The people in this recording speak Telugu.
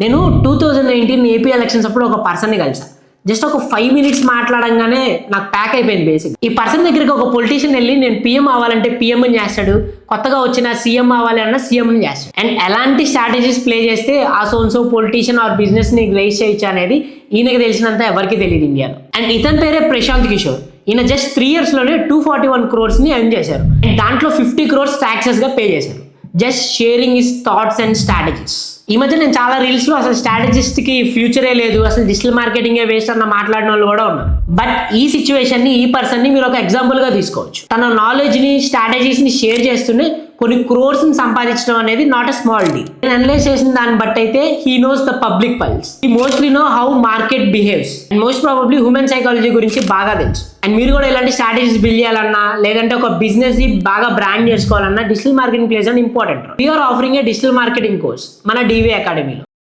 నేను 2019 ఏపీ ఎలక్షన్స్ అప్పుడు ఒక పర్సన్ని కలిసా. జస్ట్ ఒక 5 మినిట్స్ మాట్లాడంగానే నాకు ప్యాక్ అయిపోయింది బేసిక్. ఈ పర్సన్ దగ్గరికి ఒక పొలిటీషియన్ వెళ్ళి నేను పీఎం అవ్వాలంటే పీఎం అని చేస్తాడు, కొత్తగా వచ్చిన సీఎం అవ్వాలి అన్న సీఎం అని చేస్తాడు. అండ్ ఎలాంటి స్ట్రాటజీస్ ప్లే చేస్తే ఆ సోన్సో పొలిటీషియన్ ఆర్ బిజినెస్ ని రైజ్ చేయొచ్చు అనేది ఈయనకి తెలిసినంత ఎవరికి తెలియదు ఇండియాలో. అండ్ ఇతని పేరే ప్రశాంత్ కిషోర్. ఈయన జస్ట్ 3 years లోనే 241 crores ని ఎర్న్ చేశారు. అండ్ దాంట్లో 50 crores taxes గా పే చేశారు. Just sharing his thoughts and strategies. ఈ మధ్య నేను చాలా రీల్స్ లో అసలు స్ట్రాటజిస్ట్ కి ఫ్యూచరే లేదు, అసలు డిజిటల్ మార్కెటింగ్ వేస్ట్ అన్న మాట్లాడిన వాళ్ళు కూడా ఉన్నారు. బట్ ఈ సిచ్యువేషన్ ని, ఈ పర్సన్ ని మీరు ఒక ఎగ్జాంపుల్ గా తీసుకోవచ్చు. తన నాలెడ్జ్ ని, స్ట్రాటజీస్ ని షేర్ చేస్తూనే కొన్ని క్రోర్స్ ని సంపాదించడం అనేది నాట్ అ స్మాల్ డీల్. నేను అనలైజ్ చేసిన దాన్ని బట్టి అయితే he knows the public pulse, he mostly know how market behaves and most probably human psychology గురించి బాగా తెలుసు. అండ్ మీరు కూడా ఇలాంటి స్ట్రాటజీస్ బిల్డ్ చేయాలన్నా, లేదంటే ఒక బిజినెస్ ని బాగా బ్రాండ్ చేసుకోవాలన్నా digital marketing place and important. We're offering a digital marketing course మన డివి అకాడమీలో.